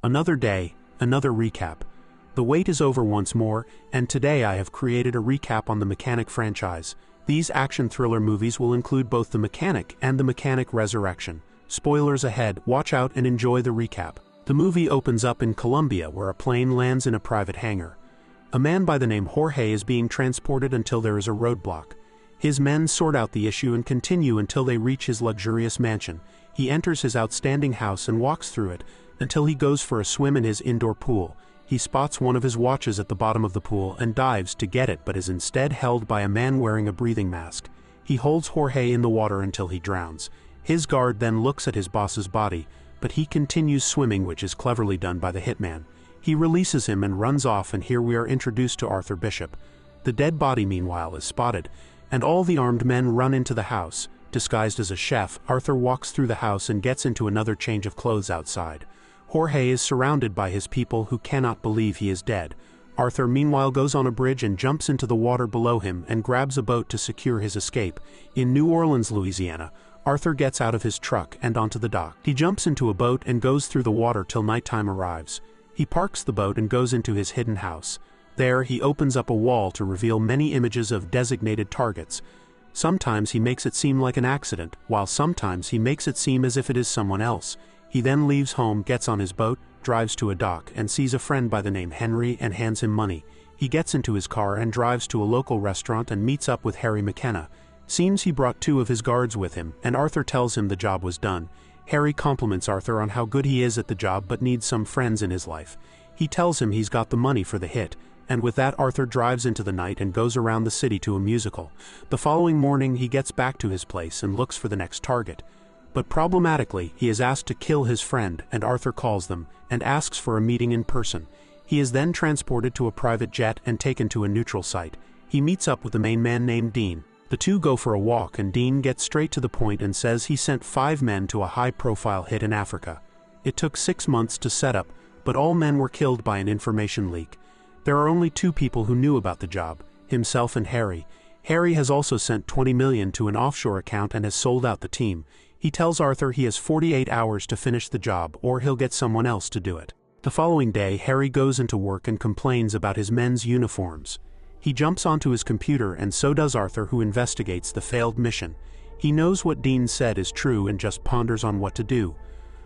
Another day, another recap. The wait is over once more, and today I have created a recap on the Mechanic franchise. These action thriller movies will include both The Mechanic and The Mechanic Resurrection. Spoilers ahead, watch out and enjoy the recap. The movie opens up in Colombia where a plane lands in a private hangar. A man by the name Jorge is being transported until there is a roadblock. His men sort out the issue and continue until they reach his luxurious mansion. He enters his outstanding house and walks through it until he goes for a swim in his indoor pool. He spots one of his watches at the bottom of the pool and dives to get it but is instead held by a man wearing a breathing mask. He holds Jorge in the water until he drowns. His guard then looks at his boss's body, but he continues swimming, which is cleverly done by the hitman. He releases him and runs off, and here we are introduced to Arthur Bishop. The dead body meanwhile is spotted, and all the armed men run into the house. Disguised as a chef, Arthur walks through the house and gets into another change of clothes outside. Jorge is surrounded by his people who cannot believe he is dead. Arthur meanwhile goes on a bridge and jumps into the water below him and grabs a boat to secure his escape. In New Orleans, Louisiana, Arthur gets out of his truck and onto the dock. He jumps into a boat and goes through the water till nighttime arrives. He parks the boat and goes into his hidden house. There, he opens up a wall to reveal many images of designated targets. Sometimes he makes it seem like an accident, while sometimes he makes it seem as if it is someone else. He then leaves home, gets on his boat, drives to a dock, and sees a friend by the name Henry and hands him money. He gets into his car and drives to a local restaurant and meets up with Harry McKenna. Seems he brought 2 of his guards with him, and Arthur tells him the job was done. Harry compliments Arthur on how good he is at the job but needs some friends in his life. He tells him he's got the money for the hit, and with that Arthur drives into the night and goes around the city to a musical. The following morning he gets back to his place and looks for the next target. But problematically, he is asked to kill his friend, and Arthur calls them and asks for a meeting in person. He is then transported to a private jet and taken to a neutral site. He meets up with the main man named Dean. The two go for a walk, and Dean gets straight to the point and says he sent 5 men to a high-profile hit in Africa. It took 6 months to set up, but all men were killed by an information leak. There are only 2 people who knew about the job, himself and Harry. Harry has also sent $20 million to an offshore account and has sold out the team. He tells Arthur he has 48 hours to finish the job or he'll get someone else to do it. The following day, Harry goes into work and complains about his men's uniforms. He jumps onto his computer, and so does Arthur, who investigates the failed mission. He knows what Dean said is true and just ponders on what to do.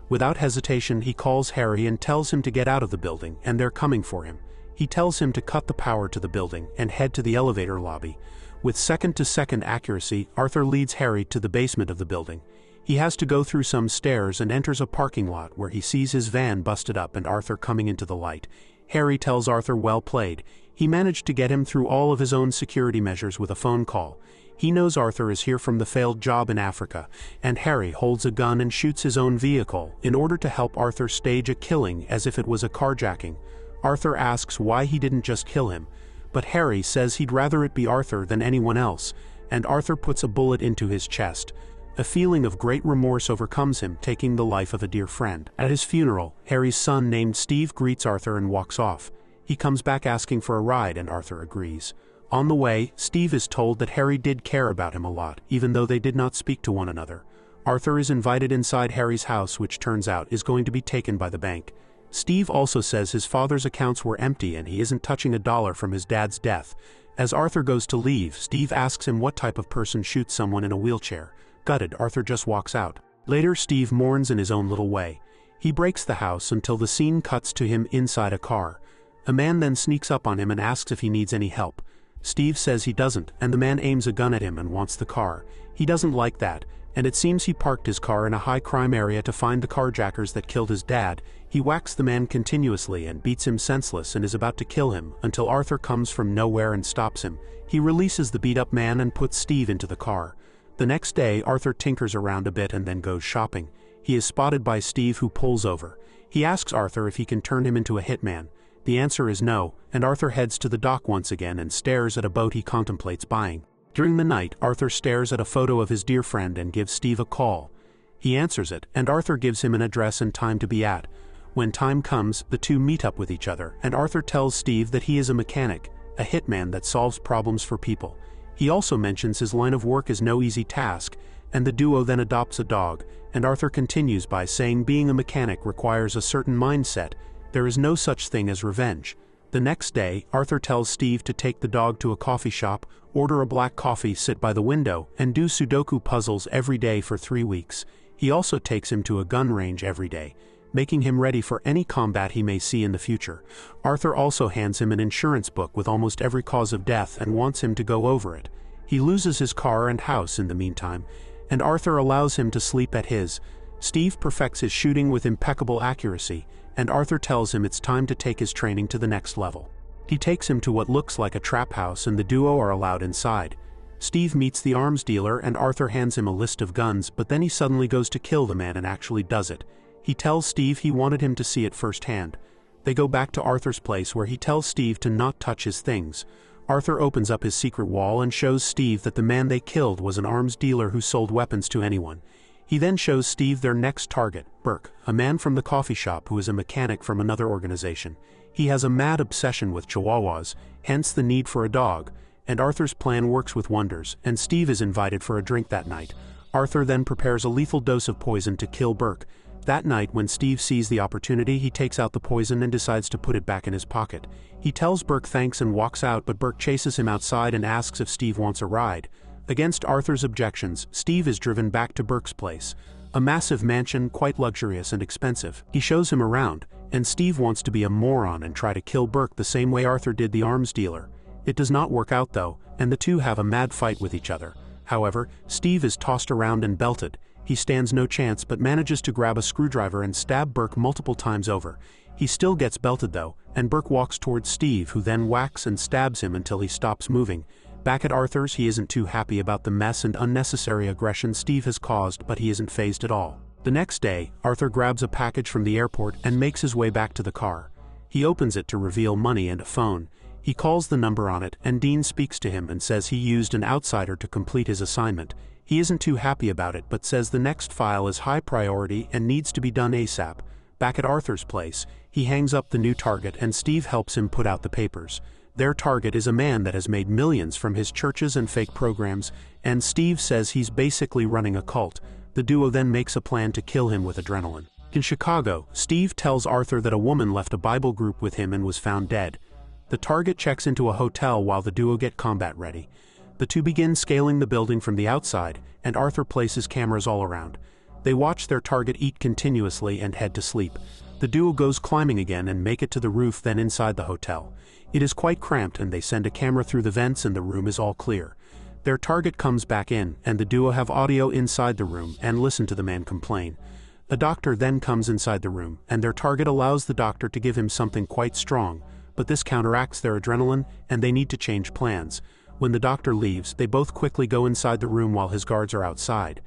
Without hesitation, he calls Harry and tells him to get out of the building, and they're coming for him. He tells him to cut the power to the building and head to the elevator lobby. With second-to-second accuracy, Arthur leads Harry to the basement of the building. He has to go through some stairs and enters a parking lot where he sees his van busted up and Arthur coming into the light. Harry tells Arthur well played. He managed to get him through all of his own security measures with a phone call. He knows Arthur is here from the failed job in Africa, and Harry holds a gun and shoots his own vehicle in order to help Arthur stage a killing as if it was a carjacking. Arthur asks why he didn't just kill him, but Harry says he'd rather it be Arthur than anyone else, and Arthur puts a bullet into his chest. A feeling of great remorse overcomes him, taking the life of a dear friend. At his funeral, Harry's son named Steve greets Arthur and walks off. He comes back asking for a ride, and Arthur agrees. On the way, Steve is told that Harry did care about him a lot, even though they did not speak to one another. Arthur is invited inside Harry's house, which turns out is going to be taken by the bank. Steve also says his father's accounts were empty and he isn't touching a dollar from his dad's death. As Arthur goes to leave, Steve asks him what type of person shoots someone in a wheelchair. Gutted, Arthur just walks out. Later, Steve mourns in his own little way. He breaks the house until the scene cuts to him inside a car. A man then sneaks up on him and asks if he needs any help. Steve says he doesn't, and the man aims a gun at him and wants the car. He doesn't like that, and it seems he parked his car in a high-crime area to find the carjackers that killed his dad. He whacks the man continuously and beats him senseless and is about to kill him until Arthur comes from nowhere and stops him. He releases the beat-up man and puts Steve into the car. The next day, Arthur tinkers around a bit and then goes shopping. He is spotted by Steve, who pulls over. He asks Arthur if he can turn him into a hitman. The answer is no, and Arthur heads to the dock once again and stares at a boat he contemplates buying. During the night, Arthur stares at a photo of his dear friend and gives Steve a call. He answers it, and Arthur gives him an address and time to be at. When time comes, the two meet up with each other, and Arthur tells Steve that he is a mechanic, a hitman that solves problems for people. He also mentions his line of work is no easy task, and the duo then adopts a dog, and Arthur continues by saying being a mechanic requires a certain mindset. There is no such thing as revenge. The next day, Arthur tells Steve to take the dog to a coffee shop, order a black coffee, sit by the window, and do Sudoku puzzles every day for 3 weeks. He also takes him to a gun range every day, making him ready for any combat he may see in the future. Arthur also hands him an insurance book with almost every cause of death and wants him to go over it. He loses his car and house in the meantime, and Arthur allows him to sleep at his. Steve perfects his shooting with impeccable accuracy, and Arthur tells him it's time to take his training to the next level. He takes him to what looks like a trap house, and the duo are allowed inside. Steve meets the arms dealer and Arthur hands him a list of guns, but then he suddenly goes to kill the man and actually does it. He tells Steve he wanted him to see it firsthand. They go back to Arthur's place where he tells Steve to not touch his things. Arthur opens up his secret wall and shows Steve that the man they killed was an arms dealer who sold weapons to anyone. He then shows Steve their next target, Burke, a man from the coffee shop who is a mechanic from another organization. He has a mad obsession with chihuahuas, hence the need for a dog, and Arthur's plan works with wonders, and Steve is invited for a drink that night. Arthur then prepares a lethal dose of poison to kill Burke. That night, when Steve sees the opportunity, he takes out the poison and decides to put it back in his pocket. He tells Burke thanks and walks out, but Burke chases him outside and asks if Steve wants a ride. Against Arthur's objections, Steve is driven back to Burke's place, a massive mansion, quite luxurious and expensive. He shows him around, and Steve wants to be a moron and try to kill Burke the same way Arthur did the arms dealer. It does not work out though, and the two have a mad fight with each other. However, Steve is tossed around and belted. He stands no chance but manages to grab a screwdriver and stab Burke multiple times over. He still gets belted though, and Burke walks towards Steve, who then whacks and stabs him until he stops moving. Back at Arthur's, he isn't too happy about the mess and unnecessary aggression Steve has caused, but he isn't fazed at all. The next day, Arthur grabs a package from the airport and makes his way back to the car. He opens it to reveal money and a phone. He calls the number on it, and Dean speaks to him and says he used an outsider to complete his assignment. He isn't too happy about it but says the next file is high priority and needs to be done ASAP. Back at Arthur's place, he hangs up the new target and Steve helps him put out the papers. Their target is a man that has made millions from his churches and fake programs, and Steve says he's basically running a cult. The duo then makes a plan to kill him with adrenaline. In Chicago, Steve tells Arthur that a woman left a Bible group with him and was found dead. The target checks into a hotel while the duo get combat ready. The two begin scaling the building from the outside, and Arthur places cameras all around. They watch their target eat continuously and head to sleep. The duo goes climbing again and make it to the roof, then inside the hotel. It is quite cramped and they send a camera through the vents and the room is all clear. Their target comes back in, and the duo have audio inside the room and listen to the man complain. A doctor then comes inside the room, and their target allows the doctor to give him something quite strong, but this counteracts their adrenaline and they need to change plans. When the doctor leaves, they both quickly go inside the room while his guards are outside.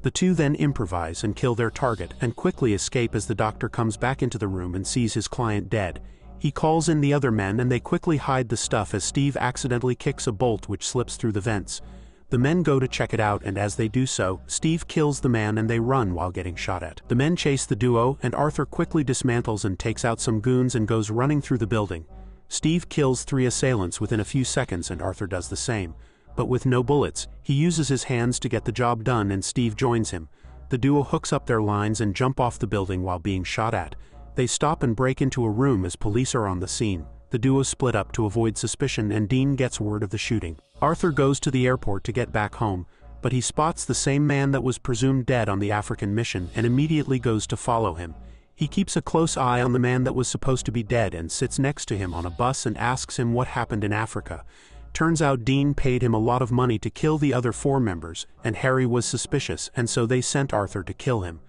The two then improvise and kill their target and quickly escape as the doctor comes back into the room and sees his client dead. He calls in the other men and they quickly hide the stuff as Steve accidentally kicks a bolt which slips through the vents. The men go to check it out, and as they do so, Steve kills the man and they run while getting shot at. The men chase the duo and Arthur quickly dismantles and takes out some goons and goes running through the building. Steve kills 3 assailants within a few seconds and Arthur does the same. But with no bullets, he uses his hands to get the job done and Steve joins him. The duo hooks up their lines and jump off the building while being shot at. They stop and break into a room as police are on the scene. The duo split up to avoid suspicion and Dean gets word of the shooting. Arthur goes to the airport to get back home, but he spots the same man that was presumed dead on the African mission and immediately goes to follow him. He keeps a close eye on the man that was supposed to be dead and sits next to him on a bus and asks him what happened in Africa. Turns out Dean paid him a lot of money to kill the other 4 members, and Harry was suspicious, and so they sent Arthur to kill him.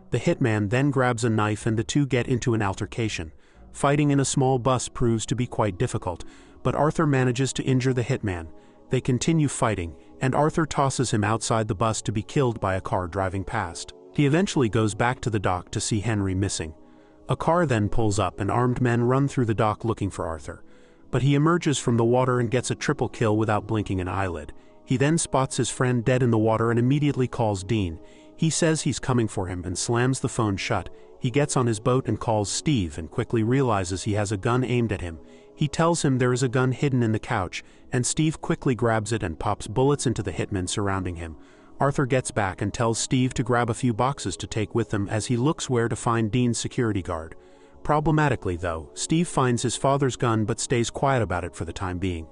The hitman then grabs a knife and the two get into an altercation. Fighting in a small bus proves to be quite difficult, but Arthur manages to injure the hitman. They continue fighting, and Arthur tosses him outside the bus to be killed by a car driving past. He eventually goes back to the dock to see Henry missing. A car then pulls up and armed men run through the dock looking for Arthur. But he emerges from the water and gets a triple kill without blinking an eyelid. He then spots his friend dead in the water and immediately calls Dean. He says he's coming for him and slams the phone shut. He gets on his boat and calls Steve and quickly realizes he has a gun aimed at him. He tells him there is a gun hidden in the couch, and Steve quickly grabs it and pops bullets into the hitmen surrounding him. Arthur gets back and tells Steve to grab a few boxes to take with them as he looks where to find Dean's security guard. Problematically though, Steve finds his father's gun but stays quiet about it for the time being.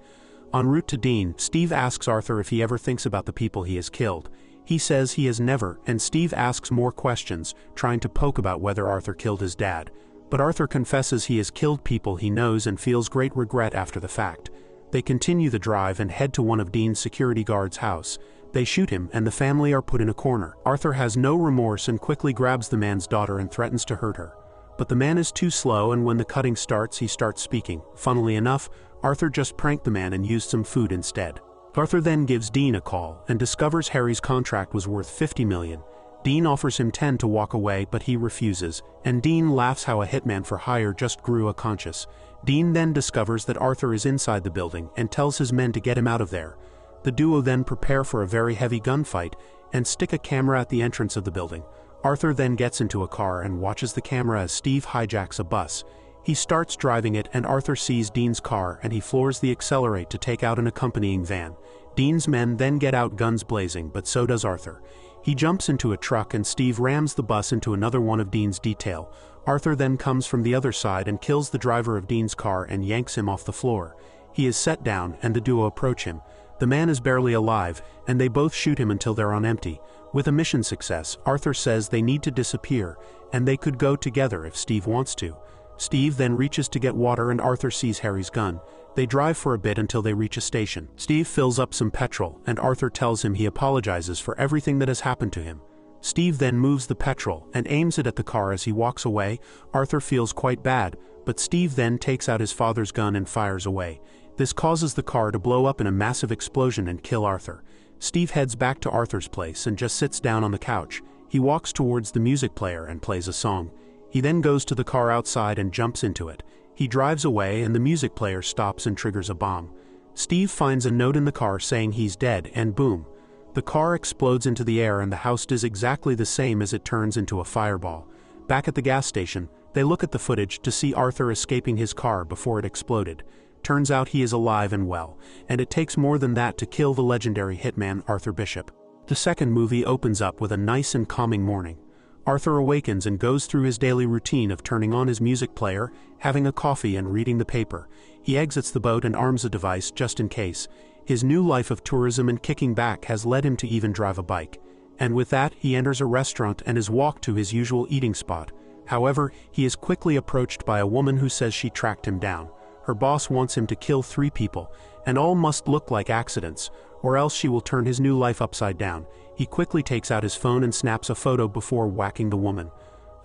En route to Dean, Steve asks Arthur if he ever thinks about the people he has killed. He says he has never, and Steve asks more questions, trying to poke about whether Arthur killed his dad. But Arthur confesses he has killed people he knows and feels great regret after the fact. They continue the drive and head to one of Dean's security guard's house. They shoot him and the family are put in a corner. Arthur has no remorse and quickly grabs the man's daughter and threatens to hurt her. But the man is too slow, and when the cutting starts, he starts speaking. Funnily enough, Arthur just pranked the man and used some food instead. Arthur then gives Dean a call and discovers Harry's contract was worth $50 million. Dean offers him $10 to walk away, but he refuses, and Dean laughs how a hitman for hire just grew a conscience. Dean then discovers that Arthur is inside the building and tells his men to get him out of there. The duo then prepare for a very heavy gunfight and stick a camera at the entrance of the building. Arthur then gets into a car and watches the camera as Steve hijacks a bus. He starts driving it and Arthur sees Dean's car and he floors the accelerate to take out an accompanying van. Dean's men then get out guns blazing, but so does Arthur. He jumps into a truck and Steve rams the bus into another one of Dean's detail. Arthur then comes from the other side and kills the driver of Dean's car and yanks him off the floor. He is set down and the duo approach him. The man is barely alive, and they both shoot him until they're on empty. With a mission success, Arthur says they need to disappear, and they could go together if Steve wants to. Steve then reaches to get water and Arthur sees Harry's gun. They drive for a bit until they reach a station. Steve fills up some petrol, and Arthur tells him he apologizes for everything that has happened to him. Steve then moves the petrol and aims it at the car as he walks away. Arthur feels quite bad, but Steve then takes out his father's gun and fires away. This causes the car to blow up in a massive explosion and kill Arthur. Steve heads back to Arthur's place and just sits down on the couch. He walks towards the music player and plays a song. He then goes to the car outside and jumps into it. He drives away and the music player stops and triggers a bomb. Steve finds a note in the car saying he's dead, and boom. The car explodes into the air and the house does exactly the same as it turns into a fireball. Back at the gas station, they look at the footage to see Arthur escaping his car before it exploded. Turns out he is alive and well, and it takes more than that to kill the legendary hitman Arthur Bishop. The second movie opens up with a nice and calming morning. Arthur awakens and goes through his daily routine of turning on his music player, having a coffee and reading the paper. He exits the boat and arms a device just in case. His new life of tourism and kicking back has led him to even drive a bike. And with that, he enters a restaurant and is walked to his usual eating spot. However, he is quickly approached by a woman who says she tracked him down. Her boss wants him to kill 3 people, and all must look like accidents, or else she will turn his new life upside down. He quickly takes out his phone and snaps a photo before whacking the woman.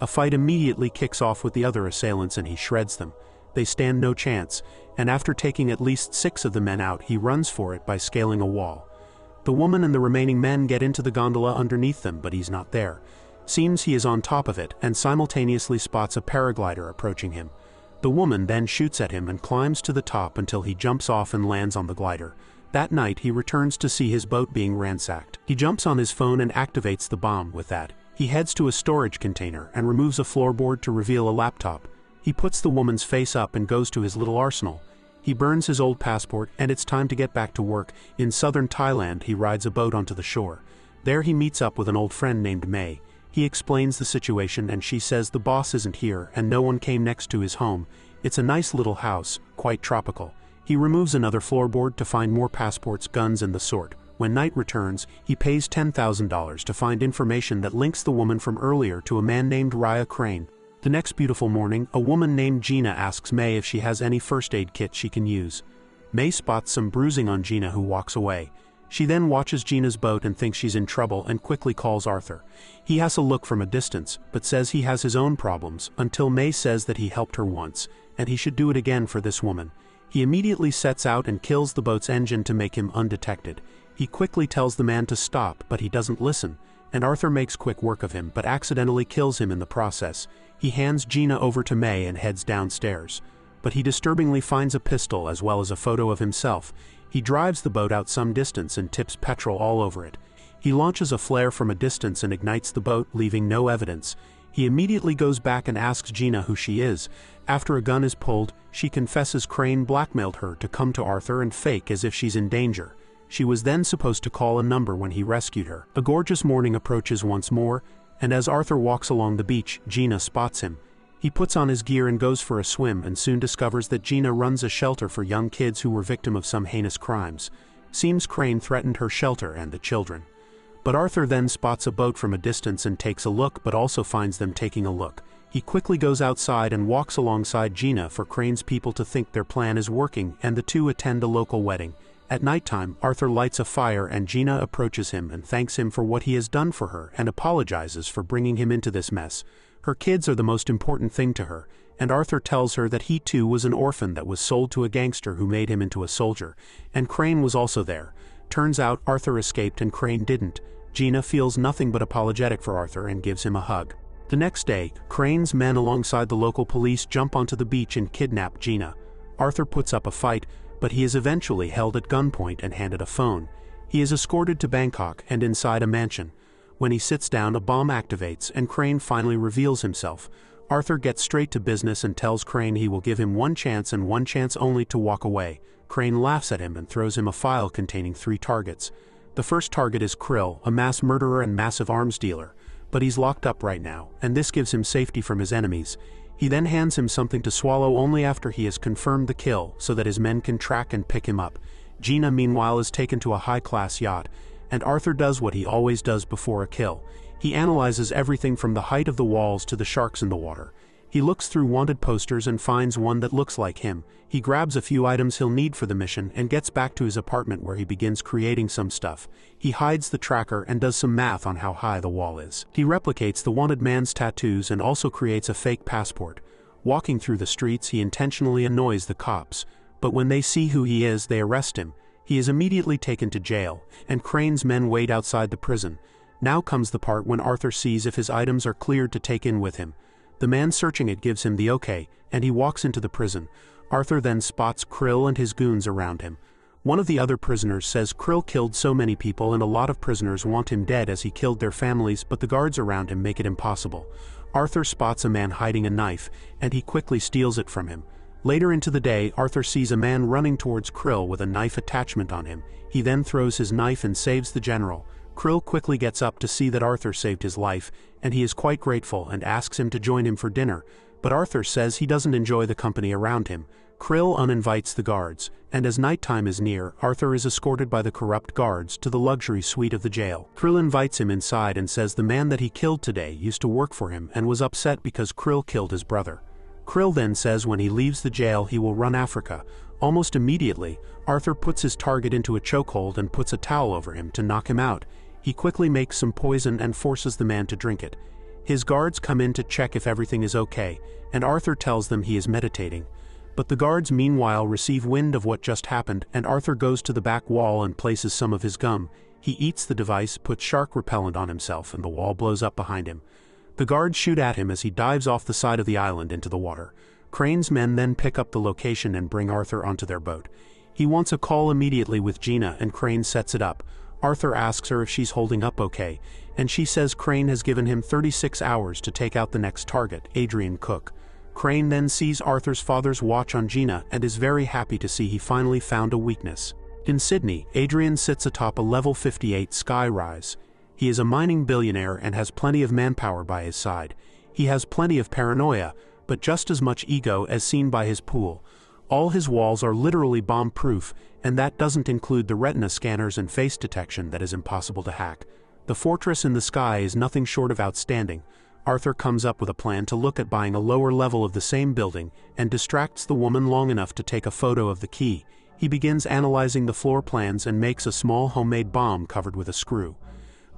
A fight immediately kicks off with the other assailants and he shreds them. They stand no chance, and after taking at least 6 of the men out, he runs for it by scaling a wall. The woman and the remaining men get into the gondola underneath them, but he's not there. Seems he is on top of it and simultaneously spots a paraglider approaching him. The woman then shoots at him and climbs to the top until he jumps off and lands on the glider. That night he returns to see his boat being ransacked. He jumps on his phone and activates the bomb. With that, he heads to a storage container and removes a floorboard to reveal a laptop. He puts the woman's face up and goes to his little arsenal. He burns his old passport and it's time to get back to work. In southern Thailand he rides a boat onto the shore. There he meets up with an old friend named May. He explains the situation and she says the boss isn't here and no one came next to his home. It's a nice little house, quite tropical. He removes another floorboard to find more passports, guns and the sort. When night returns, he pays $10,000 to find information that links the woman from earlier to a man named Raya Crane. The next beautiful morning, a woman named Gina asks May if she has any first aid kit she can use. May spots some bruising on Gina, who walks away. She then watches Gina's boat and thinks she's in trouble and quickly calls Arthur. He has a look from a distance, but says he has his own problems, until May says that he helped her once, and he should do it again for this woman. He immediately sets out and kills the boat's engine to make him undetected. He quickly tells the man to stop, but he doesn't listen, and Arthur makes quick work of him but accidentally kills him in the process. He hands Gina over to May and heads downstairs. But he disturbingly finds a pistol as well as a photo of himself. He drives the boat out some distance and tips petrol all over it. He launches a flare from a distance and ignites the boat, leaving no evidence. He immediately goes back and asks Gina who she is. After a gun is pulled, she confesses Crane blackmailed her to come to Arthur and fake as if she's in danger. She was then supposed to call a number when he rescued her. A gorgeous morning approaches once more, and as Arthur walks along the beach, Gina spots him. He puts on his gear and goes for a swim and soon discovers that Gina runs a shelter for young kids who were victim of some heinous crimes. Seems Crane threatened her shelter and the children. But Arthur then spots a boat from a distance and takes a look, but also finds them taking a look. He quickly goes outside and walks alongside Gina for Crane's people to think their plan is working, and the two attend a local wedding. At nighttime, Arthur lights a fire and Gina approaches him and thanks him for what he has done for her and apologizes for bringing him into this mess. Her kids are the most important thing to her, and Arthur tells her that he too was an orphan that was sold to a gangster who made him into a soldier, and Crane was also there. Turns out Arthur escaped and Crane didn't. Gina feels nothing but apologetic for Arthur and gives him a hug. The next day, Crane's men alongside the local police jump onto the beach and kidnap Gina. Arthur puts up a fight, but he is eventually held at gunpoint and handed a phone. He is escorted to Bangkok and inside a mansion. When he sits down, a bomb activates and Crane finally reveals himself. Arthur gets straight to business and tells Crane he will give him one chance and one chance only to walk away. Crane laughs at him and throws him a file containing 3 targets. The first target is Krill, a mass murderer and massive arms dealer, but he's locked up right now, and this gives him safety from his enemies. He then hands him something to swallow only after he has confirmed the kill so that his men can track and pick him up. Gina meanwhile is taken to a high-class yacht, and Arthur does what he always does before a kill. He analyzes everything from the height of the walls to the sharks in the water. He looks through wanted posters and finds one that looks like him. He grabs a few items he'll need for the mission and gets back to his apartment where he begins creating some stuff. He hides the tracker and does some math on how high the wall is. He replicates the wanted man's tattoos and also creates a fake passport. Walking through the streets, he intentionally annoys the cops, but when they see who he is, they arrest him. He is immediately taken to jail, and Crane's men wait outside the prison. Now comes the part when Arthur sees if his items are cleared to take in with him. The man searching it gives him the okay, and he walks into the prison. Arthur then spots Krill and his goons around him. One of the other prisoners says Krill killed so many people and a lot of prisoners want him dead as he killed their families, but the guards around him make it impossible. Arthur spots a man hiding a knife, and he quickly steals it from him. Later into the day, Arthur sees a man running towards Krill with a knife attachment on him. He then throws his knife and saves the general. Krill quickly gets up to see that Arthur saved his life, and he is quite grateful and asks him to join him for dinner, but Arthur says he doesn't enjoy the company around him. Krill uninvites the guards, and as nighttime is near, Arthur is escorted by the corrupt guards to the luxury suite of the jail. Krill invites him inside and says the man that he killed today used to work for him and was upset because Krill killed his brother. Krill then says when he leaves the jail he will run Africa. Almost immediately, Arthur puts his target into a chokehold and puts a towel over him to knock him out. He quickly makes some poison and forces the man to drink it. His guards come in to check if everything is okay, and Arthur tells them he is meditating. But the guards meanwhile receive wind of what just happened, and Arthur goes to the back wall and places some of his gum. He eats the device, puts shark repellent on himself, and the wall blows up behind him. The guards shoot at him as he dives off the side of the island into the water. Crane's men then pick up the location and bring Arthur onto their boat. He wants a call immediately with Gina, and Crane sets it up. Arthur asks her if she's holding up okay, and she says Crane has given him 36 hours to take out the next target, Adrian Cook. Crane then sees Arthur's father's watch on Gina and is very happy to see he finally found a weakness. In Sydney, Adrian sits atop a level 58 sky-rise. He is a mining billionaire and has plenty of manpower by his side. He has plenty of paranoia, but just as much ego as seen by his pool. All his walls are literally bomb-proof, and that doesn't include the retina scanners and face detection that is impossible to hack. The fortress in the sky is nothing short of outstanding. Arthur comes up with a plan to look at buying a lower level of the same building and distracts the woman long enough to take a photo of the key. He begins analyzing the floor plans and makes a small homemade bomb covered with a screw.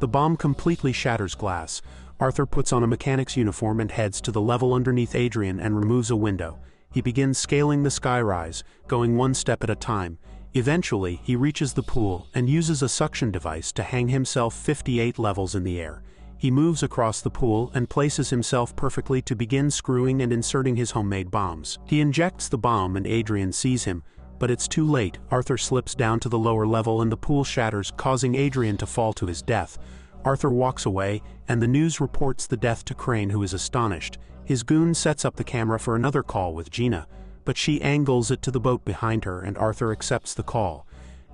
The bomb completely shatters glass. Arthur puts on a mechanic's uniform and heads to the level underneath Adrian and removes a window. He begins scaling the skyrise, going one step at a time. Eventually, he reaches the pool and uses a suction device to hang himself 58 levels in the air. He moves across the pool and places himself perfectly to begin screwing and inserting his homemade bombs. He injects the bomb and Adrian sees him, but it's too late. Arthur slips down to the lower level and the pool shatters, causing Adrian to fall to his death. Arthur walks away, and the news reports the death to Crane, who is astonished. His goon sets up the camera for another call with Gina, but she angles it to the boat behind her and Arthur accepts the call.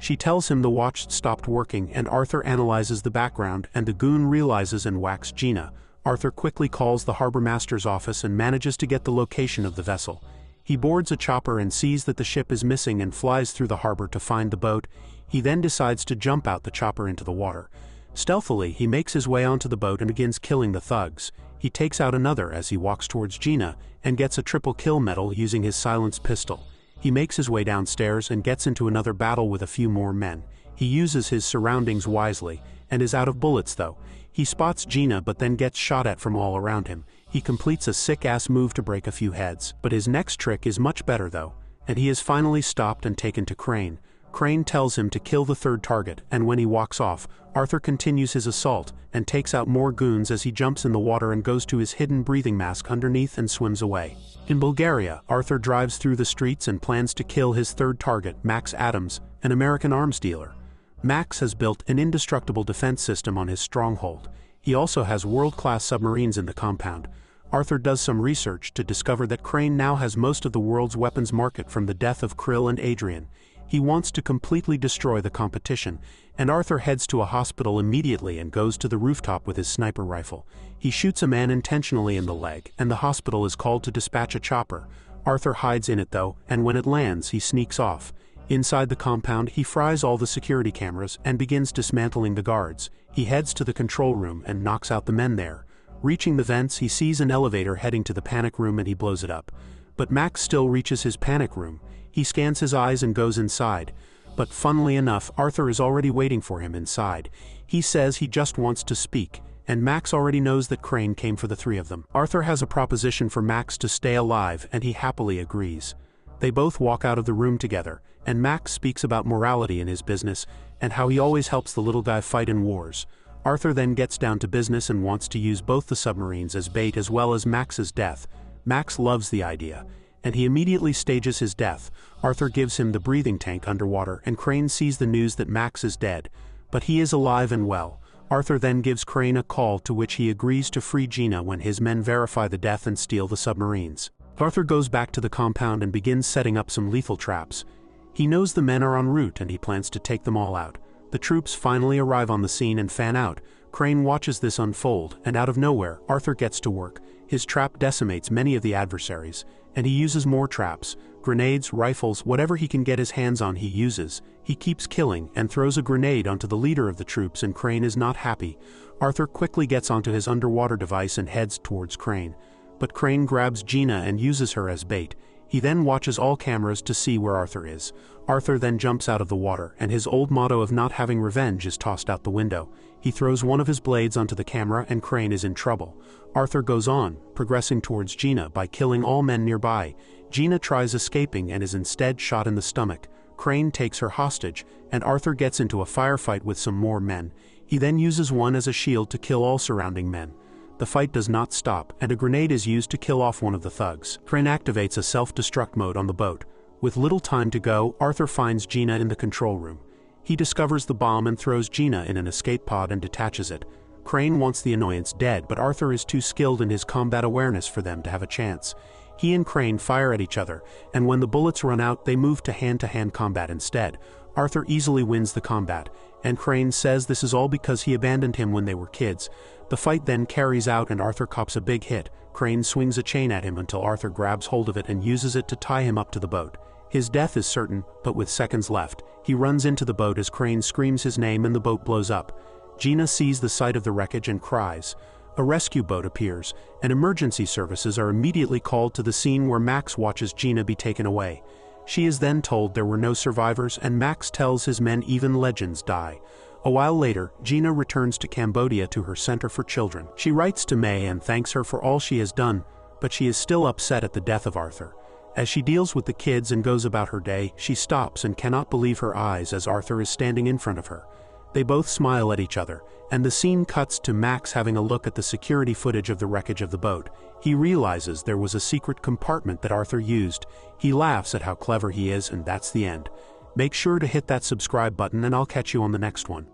She tells him the watch stopped working, and Arthur analyzes the background, and the goon realizes and whacks Gina. Arthur quickly calls the harbor master's office and manages to get the location of the vessel. He boards a chopper and sees that the ship is missing and flies through the harbor to find the boat. He then decides to jump out the chopper into the water. Stealthily, he makes his way onto the boat and begins killing the thugs. He takes out another as he walks towards Gina and gets a triple kill medal using his silenced pistol. He makes his way downstairs and gets into another battle with a few more men. He uses his surroundings wisely and is out of bullets though. He spots Gina but then gets shot at from all around him. He completes a sick-ass move to break a few heads. But his next trick is much better though, and he is finally stopped and taken to Crane. Crane tells him to kill the third target, and when he walks off, Arthur continues his assault and takes out more goons as he jumps in the water and goes to his hidden breathing mask underneath and swims away. In Bulgaria, Arthur drives through the streets and plans to kill his third target, Max Adams, an American arms dealer. Max has built an indestructible defense system on his stronghold. He also has world-class submarines in the compound. Arthur does some research to discover that Crane now has most of the world's weapons market from the death of Krill and Adrian. He wants to completely destroy the competition, and Arthur heads to a hospital immediately and goes to the rooftop with his sniper rifle. He shoots a man intentionally in the leg, and the hospital is called to dispatch a chopper. Arthur hides in it though, and when it lands, he sneaks off. Inside the compound, he fries all the security cameras and begins dismantling the guards. He heads to the control room and knocks out the men there. Reaching the vents, he sees an elevator heading to the panic room and he blows it up. But Max still reaches his panic room. He scans his eyes and goes inside. But funnily enough, Arthur is already waiting for him inside. He says he just wants to speak, and Max already knows that Crane came for the three of them. Arthur has a proposition for Max to stay alive, and he happily agrees. They both walk out of the room together, and Max speaks about morality in his business and how he always helps the little guy fight in wars. Arthur then gets down to business and wants to use both the submarines as bait as well as Max's death. Max loves the idea, and he immediately stages his death. Arthur gives him the breathing tank underwater, and Crane sees the news that Max is dead, but he is alive and well. Arthur then gives Crane a call to which he agrees to free Gina when his men verify the death and steal the submarines. Arthur goes back to the compound and begins setting up some lethal traps. He knows the men are en route and he plans to take them all out. The troops finally arrive on the scene and fan out. Crane watches this unfold, and out of nowhere, Arthur gets to work. His trap decimates many of the adversaries, and he uses more traps. Grenades, rifles, whatever he can get his hands on he uses. He keeps killing and throws a grenade onto the leader of the troops, and Crane is not happy. Arthur quickly gets onto his underwater device and heads towards Crane. But Crane grabs Gina and uses her as bait. He then watches all cameras to see where Arthur is. Arthur then jumps out of the water, and his old motto of not having revenge is tossed out the window. He throws one of his blades onto the camera, and Crane is in trouble. Arthur goes on, progressing towards Gina by killing all men nearby. Gina tries escaping and is instead shot in the stomach. Crane takes her hostage, and Arthur gets into a firefight with some more men. He then uses one as a shield to kill all surrounding men. The fight does not stop, and a grenade is used to kill off one of the thugs. Crane activates a self-destruct mode on the boat. With little time to go, Arthur finds Gina in the control room. He discovers the bomb and throws Gina in an escape pod and detaches it. Crane wants the annoyance dead, but Arthur is too skilled in his combat awareness for them to have a chance. He and Crane fire at each other, and when the bullets run out, they move to hand-to-hand combat instead. Arthur easily wins the combat, and Crane says this is all because he abandoned him when they were kids. The fight then carries out and Arthur cops a big hit. Crane swings a chain at him until Arthur grabs hold of it and uses it to tie him up to the boat. His death is certain, but with seconds left, he runs into the boat as Crane screams his name and the boat blows up. Gina sees the sight of the wreckage and cries. A rescue boat appears, and emergency services are immediately called to the scene where Max watches Gina be taken away. She is then told there were no survivors, and Max tells his men even legends die. A while later, Gina returns to Cambodia to her center for children. She writes to May and thanks her for all she has done, but she is still upset at the death of Arthur. As she deals with the kids and goes about her day, she stops and cannot believe her eyes as Arthur is standing in front of her. They both smile at each other, and the scene cuts to Max having a look at the security footage of the wreckage of the boat. He realizes there was a secret compartment that Arthur used. He laughs at how clever he is, and that's the end. Make sure to hit that subscribe button and I'll catch you on the next one.